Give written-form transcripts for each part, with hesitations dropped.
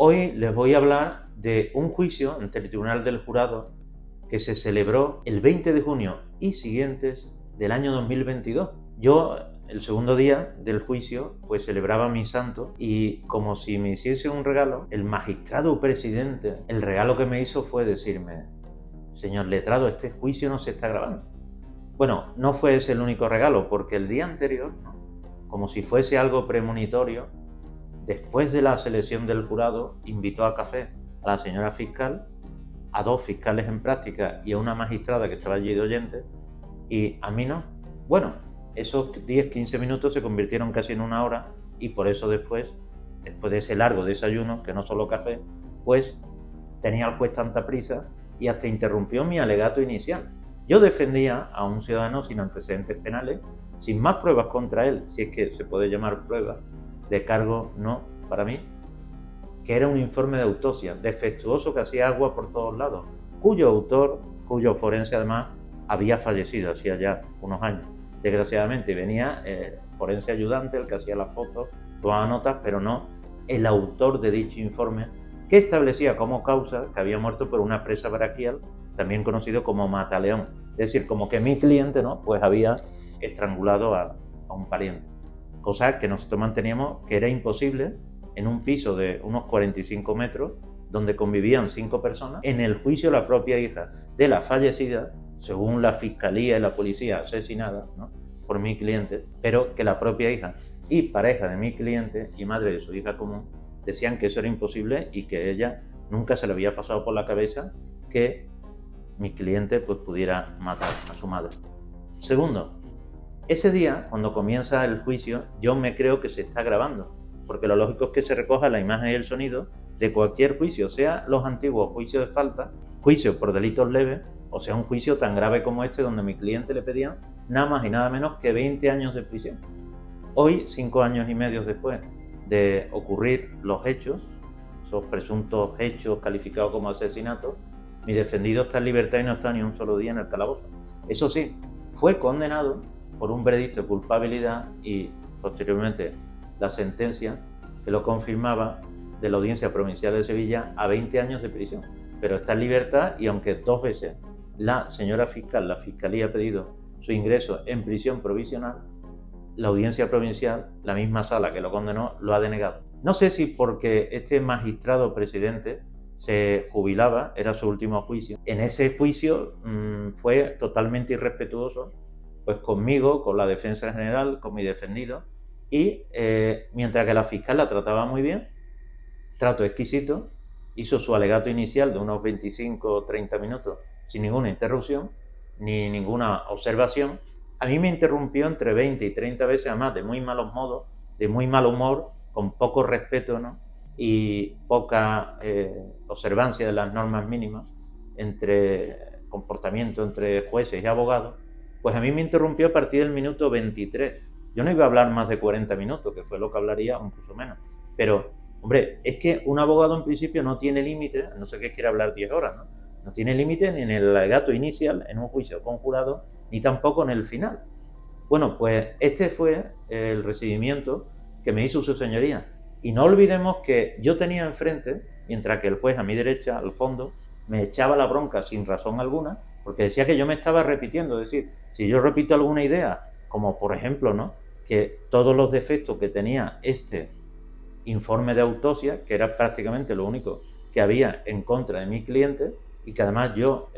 Hoy les voy a hablar de un juicio ante el Tribunal del Jurado que se celebró el 20 de junio y siguientes del año 2022. Yo, el segundo día del juicio, pues celebraba mi santo y como si me hiciese un regalo, el magistrado presidente, el regalo que me hizo fue decirme: señor letrado, este juicio no se está grabando. Bueno, no fue ese el único regalo, porque el día anterior, ¿no?, como si fuese algo premonitorio, después de la selección del jurado, invitó a café a la señora fiscal, a dos fiscales en práctica y a una magistrada que estaba allí de oyente, y a mí no. Bueno, esos 10-15 minutos se convirtieron casi en una hora, y por eso después de ese largo desayuno, que no solo café, pues tenía el juez tanta prisa y hasta interrumpió mi alegato inicial. Yo defendía a un ciudadano sin antecedentes penales, sin más pruebas contra él, si es que se puede llamar prueba, de cargo no para mí, que era un informe de autopsia defectuoso que hacía agua por todos lados, cuyo autor, cuyo forense además, había fallecido hacía ya unos años. Desgraciadamente venía el forense ayudante, el que hacía las fotos, tomaba notas, pero no el autor de dicho informe, que establecía como causa que había muerto por una presa braquial, también conocido como mataleón. Es decir, como que mi cliente, ¿no?, pues había estrangulado a un pariente. Cosa que nosotros manteníamos que era imposible en un piso de unos 45 metros, donde convivían 5 personas. En el juicio, la propia hija de la fallecida, según la fiscalía y la policía asesinada, ¿no?, por mi cliente, pero que la propia hija y pareja de mi cliente y madre de su hija común decían que eso era imposible y que ella nunca se le había pasado por la cabeza que mi cliente pues pudiera matar a su madre. Segundo, ese día, cuando comienza el juicio, yo me creo que se está grabando, porque lo lógico es que se recoja la imagen y el sonido de cualquier juicio, sea los antiguos juicios de falta, juicios por delitos leves, o sea un juicio tan grave como este, donde a mi cliente le pedían nada más y nada menos que 20 años de prisión. Hoy, 5 años y medio después de ocurrir los hechos, esos presuntos hechos calificados como asesinatos, mi defendido está en libertad y no está ni un solo día en el calabozo. Eso sí, fue condenado por un veredicto de culpabilidad y posteriormente la sentencia que lo confirmaba de la Audiencia Provincial de Sevilla a 20 años de prisión. Pero está en libertad, y aunque 2 veces la señora fiscal, la fiscalía, ha pedido su ingreso en prisión provisional, la Audiencia Provincial, la misma sala que lo condenó, lo ha denegado. No sé si porque este magistrado presidente se jubilaba, era su último juicio. En ese juicio fue totalmente irrespetuoso pues conmigo, con la defensa general, con mi defendido, y mientras que la fiscal la trataba muy bien, trato exquisito, hizo su alegato inicial de unos 25 o 30 minutos sin ninguna interrupción ni ninguna observación. A mí me interrumpió entre 20 y 30 veces, además de muy malos modos, de muy mal humor, con poco respeto, ¿no?, y poca observancia de las normas mínimas entre comportamiento entre jueces y abogados. Pues a mí me interrumpió a partir del minuto 23. Yo no iba a hablar más de 40 minutos, que fue lo que hablaría, incluso menos. Pero, hombre, es que un abogado en principio no tiene límite, a no ser que quiera hablar 10 horas, ¿no? No tiene límite ni en el alegato inicial, en un juicio con jurado, ni tampoco en el final. Bueno, pues este fue el recibimiento que me hizo su señoría. Y no olvidemos que yo tenía enfrente, mientras que el juez a mi derecha, al fondo, me echaba la bronca sin razón alguna, porque decía que yo me estaba repitiendo. Es decir, si yo repito alguna idea, como por ejemplo, ¿no?, que todos los defectos que tenía este informe de autopsia, que era prácticamente lo único que había en contra de mi cliente, y que además yo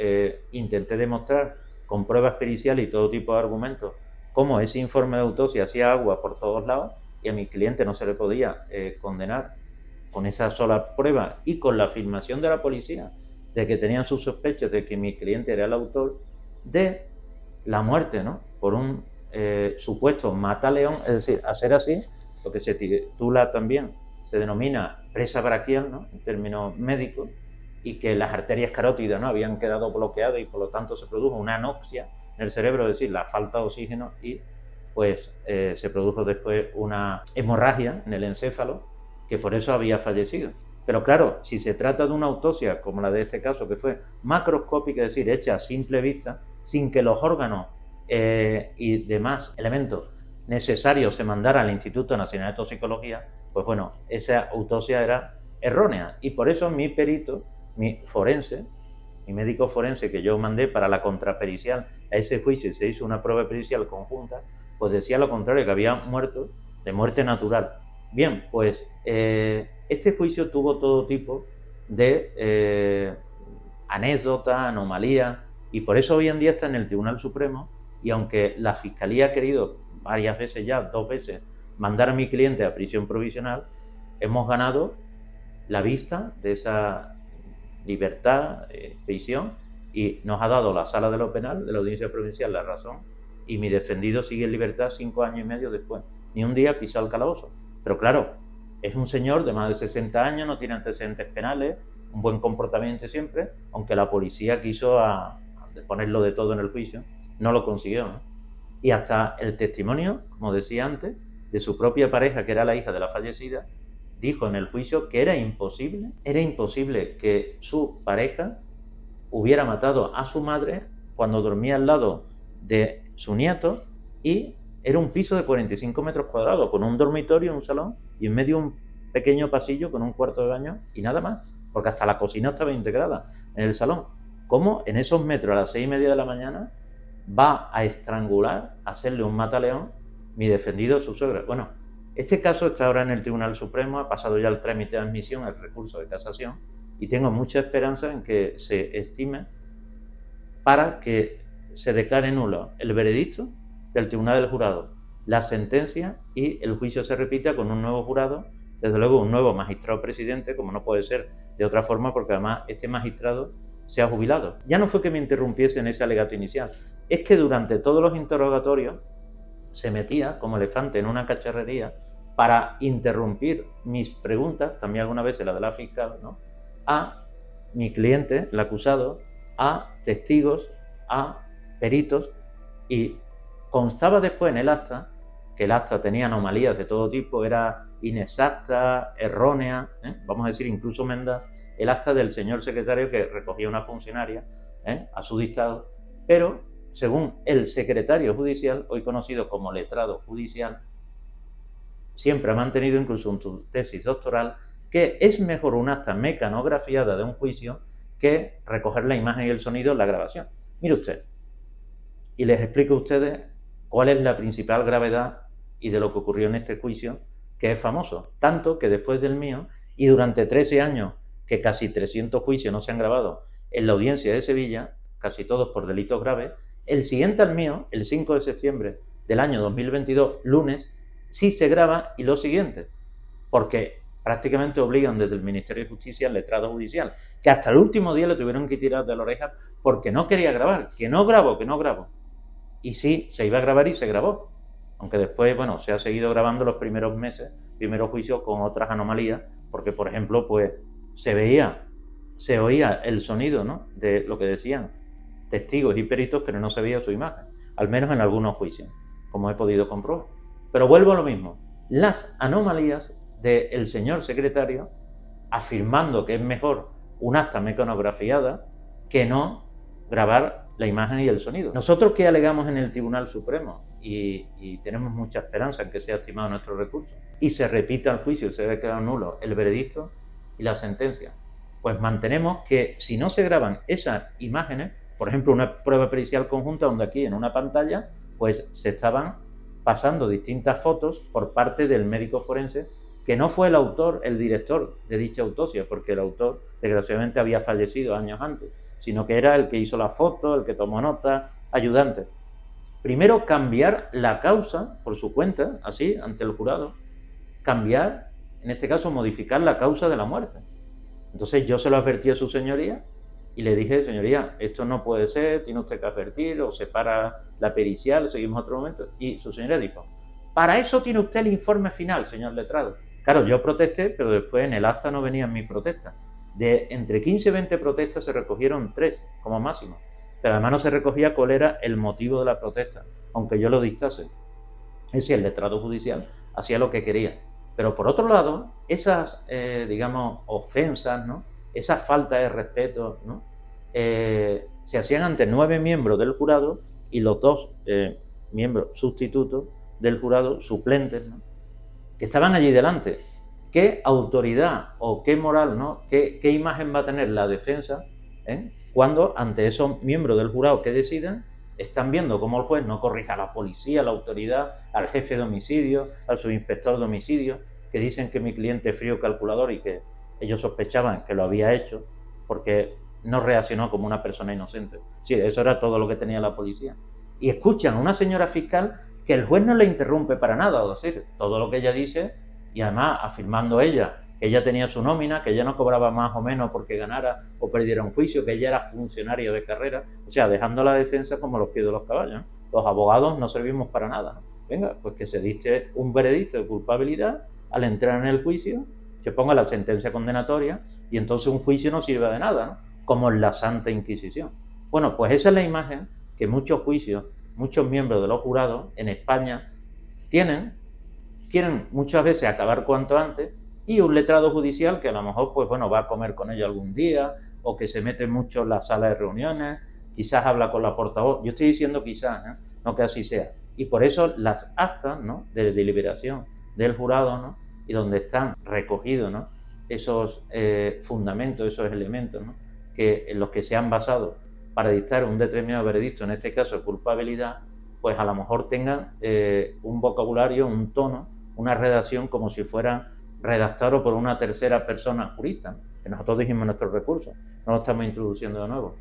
intenté demostrar con pruebas periciales y todo tipo de argumentos cómo ese informe de autopsia hacía agua por todos lados, y a mi cliente no se le podía condenar con esa sola prueba y con la afirmación de la policía de que tenían sus sospechas de que mi cliente era el autor de la muerte, ¿no?, por un supuesto mataleón. Es decir, a ser así, lo que se titula también, se denomina presa braquial, ¿no?, en términos médicos, y que las arterias carótidas, ¿no?, habían quedado bloqueadas y por lo tanto se produjo una anoxia en el cerebro, es decir, la falta de oxígeno, y pues se produjo después una hemorragia en el encéfalo, que por eso había fallecido. Pero claro, si se trata de una autopsia como la de este caso, que fue macroscópica, es decir, hecha a simple vista, sin que los órganos y demás elementos necesarios se mandaran al Instituto Nacional de Toxicología, pues bueno, esa autopsia era erróneas. Y por eso mi perito, mi médico forense que yo mandé para la contrapericial a ese juicio y se hizo una prueba pericial conjunta, pues decía lo contrario, que había muerto de muerte natural. Bien, pues este juicio tuvo todo tipo de anécdotas, anomalías, y por eso hoy en día está en el Tribunal Supremo, y aunque la Fiscalía ha querido varias veces ya, 2 veces, mandar a mi cliente a prisión provisional, hemos ganado la vista de esa libertad, prisión, y nos ha dado la Sala de lo Penal de la Audiencia Provincial la razón, y mi defendido sigue en libertad 5 años y medio después. Ni un día pisó el calabozo. Pero claro, es un señor de más de 60 años, no tiene antecedentes penales, un buen comportamiento siempre, aunque la policía quiso ponerlo de todo en el juicio, no lo consiguió, ¿no? Y hasta el testimonio, como decía antes, de su propia pareja, que era la hija de la fallecida, dijo en el juicio que era imposible que su pareja hubiera matado a su madre cuando dormía al lado de su nieto, y era un piso de 45 metros cuadrados, con un dormitorio, un salón, y en medio un pequeño pasillo con un cuarto de baño y nada más, porque hasta la cocina estaba integrada en el salón. ¿Cómo en esos metros a las 6:30 de la mañana va a estrangular, a hacerle un mataleón, mi defendido, su suegra? Bueno, este caso está ahora en el Tribunal Supremo, ha pasado ya el trámite de admisión, el recurso de casación, y tengo mucha esperanza en que se estime para que se declare nulo el veredicto del Tribunal del Jurado, la sentencia, y el juicio se repita con un nuevo jurado, desde luego un nuevo magistrado presidente, como no puede ser de otra forma, porque además este magistrado se ha jubilado. Ya no fue que me interrumpiese en ese alegato inicial, es que durante todos los interrogatorios se metía como elefante en una cacharrería para interrumpir mis preguntas, también alguna vez la de la fiscal, ¿no?, a mi cliente, el acusado, a testigos, a peritos, y constaba después en el acta que el acta tenía anomalías de todo tipo, era inexacta, errónea, vamos a decir incluso mendaz, el acta del señor secretario que recogía una funcionaria a su dictado, pero según el secretario judicial, hoy conocido como letrado judicial, siempre ha mantenido incluso en su tesis doctoral que es mejor un acta mecanografiada de un juicio que recoger la imagen y el sonido en la grabación. Mire usted, y les explico a ustedes cuál es la principal gravedad y de lo que ocurrió en este juicio, que es famoso, tanto que después del mío, y durante 13 años que casi 300 juicios no se han grabado en la audiencia de Sevilla, casi todos por delitos graves, el siguiente al mío, el 5 de septiembre del año 2022, lunes, sí se graba, y lo siguiente, porque prácticamente obligan desde el Ministerio de Justicia al letrado judicial, que hasta el último día le tuvieron que tirar de la oreja porque no quería grabar, que no grabo. Y sí, se iba a grabar y se grabó, aunque después, bueno, se ha seguido grabando los primeros meses, primeros juicios con otras anomalías, porque por ejemplo, pues se oía el sonido, ¿no?, de lo que decían testigos y peritos, pero no se veía su imagen, al menos en algunos juicios, como he podido comprobar. Pero vuelvo a lo mismo, las anomalías del señor secretario afirmando que es mejor un acta mecanografiada que no grabar la imagen y el sonido. Nosotros que alegamos en el Tribunal Supremo, y tenemos mucha esperanza en que sea estimado nuestro recurso y se repita el juicio y se declara nulo el veredicto y la sentencia, pues mantenemos que si no se graban esas imágenes, por ejemplo una prueba pericial conjunta donde aquí en una pantalla pues se estaban pasando distintas fotos por parte del médico forense, que no fue el autor, el director de dicha autopsia, porque el autor desgraciadamente había fallecido años antes, sino que era el que hizo la foto, el que tomó nota, ayudante. Primero, cambiar la causa por su cuenta, así, ante el jurado, cambiar, en este caso, modificar la causa de la muerte. Entonces yo se lo advertí a su señoría y le dije: señoría, esto no puede ser, tiene usted que advertir, o se para la pericial, seguimos otro momento. Y su señoría dijo: para eso tiene usted el informe final, señor letrado. Claro, yo protesté, pero después en el acta no venían mis protestas. De entre 15 y 20 protestas se recogieron 3 como máximo, pero además no se recogía cuál era el motivo de la protesta, aunque yo lo dictase. Es decir, el letrado judicial hacía lo que quería. Pero por otro lado, esas, digamos, ofensas, ¿no?, esas faltas de respeto, ¿no?, se hacían ante 9 miembros del jurado y los 2 miembros sustitutos del jurado, suplentes, ¿no?, que estaban allí delante. ¿qué autoridad o qué moral, ¿no? ¿Qué imagen va a tener la defensa cuando ante esos miembros del jurado que deciden están viendo cómo el juez no corrige a la policía, a la autoridad, al jefe de homicidio, al subinspector de homicidio, que dicen que mi cliente es frío calculador y que ellos sospechaban que lo había hecho porque no reaccionó como una persona inocente? Sí, eso era todo lo que tenía la policía. Y escuchan a una señora fiscal que el juez no le interrumpe para nada, es decir, todo lo que ella dice, y además afirmando ella que ella tenía su nómina, que ella no cobraba más o menos porque ganara o perdiera un juicio, que ella era funcionaria de carrera, o sea, dejando la defensa como los pies de los caballos, ¿no? Los abogados no servimos para nada, ¿no? Venga, pues que se dicte un veredicto de culpabilidad al entrar en el juicio, se ponga la sentencia condenatoria y entonces un juicio no sirve de nada, ¿no? Como en la Santa Inquisición. Bueno, pues esa es la imagen que muchos juicios, muchos miembros de los jurados en España quieren muchas veces acabar cuanto antes, y un letrado judicial que a lo mejor pues bueno va a comer con ellos algún día, o que se mete mucho en la sala de reuniones, quizás habla con la portavoz. Yo estoy diciendo quizás, no que así sea. Y por eso las actas, ¿no?, de deliberación del jurado, ¿no?, y donde están recogidos, ¿no?, esos fundamentos, esos elementos, ¿no?, que en los que se han basado para dictar un determinado veredicto, en este caso de culpabilidad, pues a lo mejor tengan un vocabulario, un tono, una redacción como si fueran redactados por una tercera persona jurista, que nosotros dijimos en nuestros recursos, no lo estamos introduciendo de nuevo.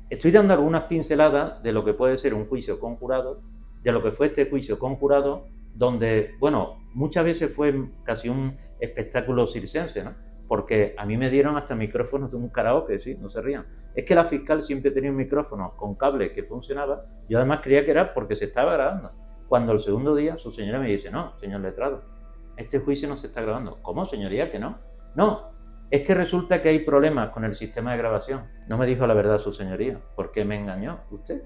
Estoy dando algunas pinceladas de lo que puede ser un juicio con jurado, de lo que fue este juicio con jurado, donde, bueno, muchas veces fue casi un espectáculo circense, ¿no? Porque a mí me dieron hasta micrófonos de un karaoke, sí, no se rían. Es que la fiscal siempre tenía un micrófono con cable que funcionaba. Yo además creía que era porque se estaba grabando. Cuando el segundo día su señora me dice, no, señor letrado, este juicio no se está grabando. ¿Cómo, señoría, que no? No, es que resulta que hay problemas con el sistema de grabación. No me dijo la verdad su señoría. ¿Por qué me engañó usted?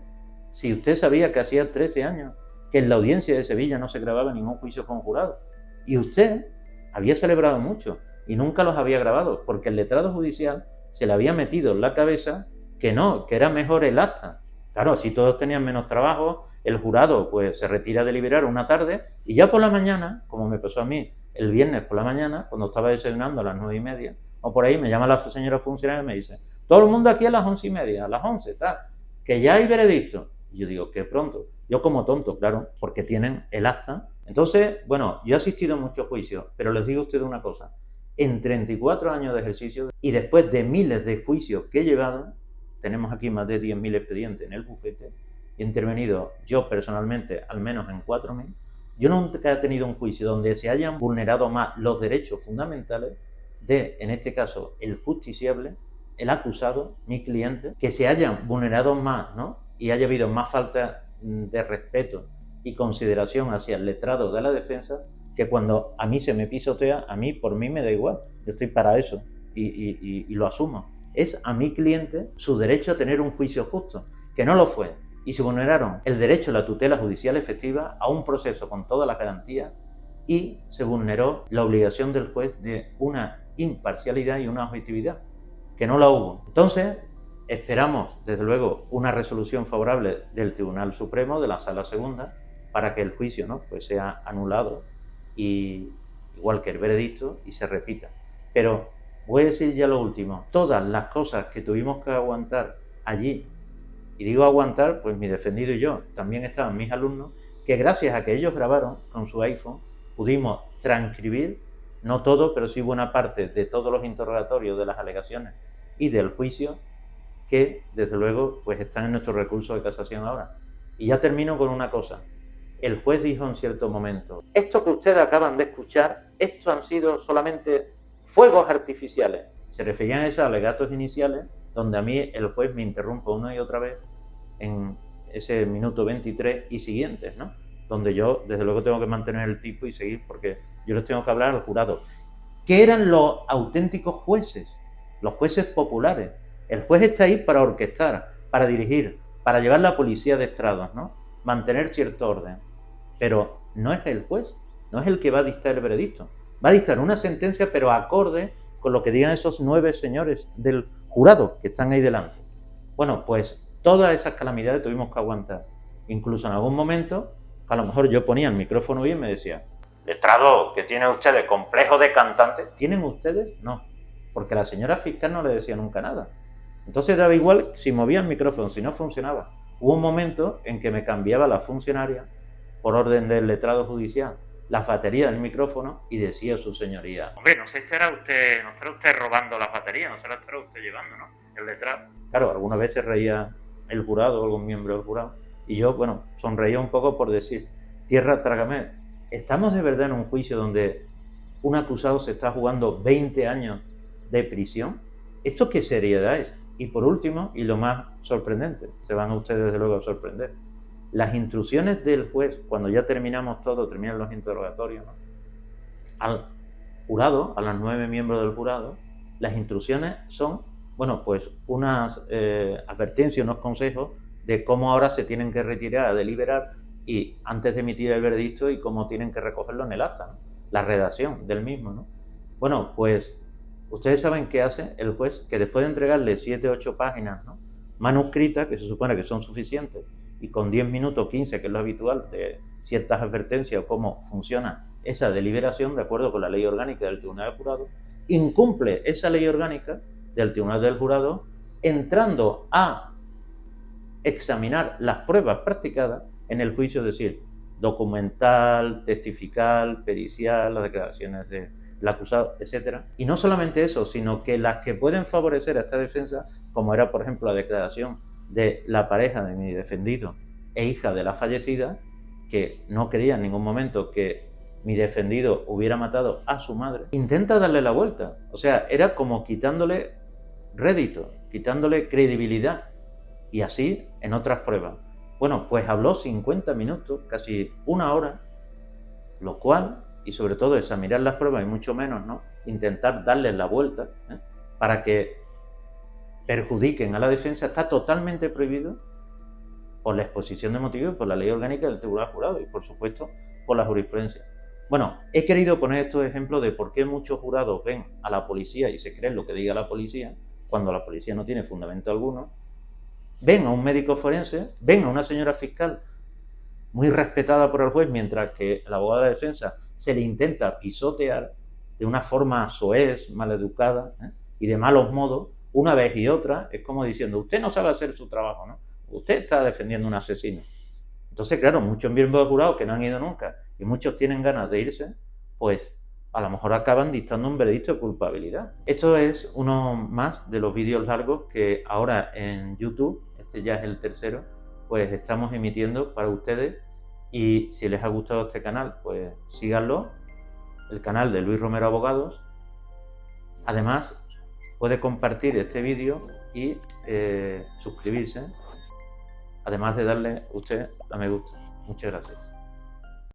Si usted sabía que hacía 13 años que en la audiencia de Sevilla no se grababa ningún juicio con jurado. Y usted había celebrado mucho y nunca los había grabado, porque el letrado judicial se le había metido en la cabeza que no, que era mejor el acta. Claro, así todos tenían menos trabajo, el jurado pues se retira a deliberar una tarde y ya por la mañana, como me pasó a mí el viernes por la mañana, cuando estaba desayunando a las 9:30, o por ahí me llama la señora funcionaria y me dice, todo el mundo aquí a las 11:30, a las 11, tal, que ya hay veredicto. Y yo digo, qué pronto. Yo como tonto, claro, porque tienen el acta. Entonces, bueno, yo he asistido a muchos juicios, pero les digo a ustedes una cosa. En 34 años de ejercicio y después de miles de juicios que he llevado, tenemos aquí más de 10.000 expedientes en el bufete, he intervenido yo personalmente al menos en 4.000, yo nunca he tenido un juicio donde se hayan vulnerado más los derechos fundamentales de, en este caso, el justiciable, el acusado, mi cliente, que se hayan vulnerado más, ¿no?, y haya habido más falta de respeto y consideración hacia el letrado de la defensa, que cuando a mí se me pisotea, a mí, por mí me da igual, yo estoy para eso y lo asumo. Es a mi cliente su derecho a tener un juicio justo, que no lo fue, y se vulneraron el derecho a la tutela judicial efectiva, a un proceso con todas las garantías, y se vulneró la obligación del juez de una imparcialidad y una objetividad, que no la hubo. Entonces, esperamos, desde luego, una resolución favorable del Tribunal Supremo, de la Sala Segunda, para que el juicio, ¿no?, pues sea anulado, y igual que el veredicto, y se repita. Pero voy a decir ya lo último. Todas las cosas que tuvimos que aguantar allí, y digo aguantar, pues mi defendido y yo, también estaban mis alumnos, que gracias a que ellos grabaron con su iPhone, pudimos transcribir, no todo, pero sí buena parte de todos los interrogatorios, de las alegaciones y del juicio, que desde luego pues están en nuestro recurso de casación ahora. Y ya termino con una cosa. El juez dijo en cierto momento, esto que ustedes acaban de escuchar, estos han sido solamente fuegos artificiales. Se referían a esos alegatos iniciales, donde a mí el juez me interrumpe una y otra vez en ese minuto 23 y siguientes, ¿no?, donde yo desde luego tengo que mantener el tipo y seguir, porque yo les tengo que hablar al jurado. ¿Qué eran los auténticos jueces? Los jueces populares. El juez está ahí para orquestar, para dirigir, para llevar la policía de estrados, ¿no?, mantener cierto orden. Pero no es el juez, no es el que va a dictar el veredicto. Va a dictar una sentencia, pero acorde con lo que digan esos 9 señores del jurado que están ahí delante. Bueno, pues todas esas calamidades tuvimos que aguantar. Incluso en algún momento, a lo mejor yo ponía el micrófono bien y me decía, letrado que tienen ustedes, complejo de cantante. ¿Tienen ustedes? No, porque la señora fiscal no le decía nunca nada. Entonces daba igual si movía el micrófono, si no funcionaba. Hubo un momento en que me cambiaba la funcionaria, por orden del letrado judicial, las baterías del micrófono y decía su señoría: hombre, no estará usted robando las baterías, no se las estará usted llevando, ¿no? El letrado. Claro, algunas veces reía el jurado, algún miembro del jurado, y yo, bueno, sonreía un poco por decir: tierra, trágame. ¿Estamos de verdad en un juicio donde un acusado se está jugando 20 años de prisión? ¿Esto qué seriedad es? Y por último, y lo más sorprendente, se van ustedes desde luego a sorprender, las instrucciones del juez, cuando ya terminamos todo, terminan los interrogatorios, ¿no?, al jurado, a los 9 miembros del jurado, las instrucciones son, bueno, pues unas advertencias, unos consejos de cómo ahora se tienen que retirar a deliberar y antes de emitir el veredicto y cómo tienen que recogerlo en el acta, ¿no?, la redacción del mismo, ¿no? Bueno, pues ustedes saben qué hace el juez, que después de entregarle 7 o 8 páginas, ¿no?, manuscritas, que se supone que son suficientes, y con 10 minutos, 15, que es lo habitual de ciertas advertencias o cómo funciona esa deliberación de acuerdo con la ley orgánica del Tribunal del Jurado, incumple esa ley orgánica del Tribunal del Jurado entrando a examinar las pruebas practicadas en el juicio, es decir, documental, testifical, pericial, las declaraciones del acusado, etc. Y no solamente eso, sino que las que pueden favorecer a esta defensa, como era por ejemplo la declaración de la pareja de mi defendido e hija de la fallecida, que no quería en ningún momento que mi defendido hubiera matado a su madre, intenta darle la vuelta. O sea, era como quitándole rédito, quitándole credibilidad. Y así en otras pruebas. Bueno, pues habló 50 minutos, casi una hora, lo cual, y sobre todo examinar las pruebas y mucho menos, ¿no?, intentar darles la vuelta, para que perjudiquen a la defensa, está totalmente prohibido por la exposición de motivos, por la ley orgánica del Tribunal Jurado y, por supuesto, por la jurisprudencia. Bueno, he querido poner estos ejemplos de por qué muchos jurados ven a la policía y se creen lo que diga la policía, cuando la policía no tiene fundamento alguno. Ven a un médico forense, ven a una señora fiscal muy respetada por el juez, mientras que la abogada de defensa se le intenta pisotear de una forma soez, maleducada, y de malos modos, una vez y otra. Es como diciendo: usted no sabe hacer su trabajo, ¿no? Usted está defendiendo a un asesino. Entonces, claro, muchos miembros del jurado que no han ido nunca y muchos tienen ganas de irse, pues a lo mejor acaban dictando un veredicto de culpabilidad. Esto es uno más de los vídeos largos que ahora en YouTube, este ya es el tercero, pues estamos emitiendo para ustedes. Y si les ha gustado este canal, pues síganlo, el canal de Luis Romero Abogados. Además, puede compartir este vídeo y suscribirse, además de darle usted a me gusta. Muchas gracias.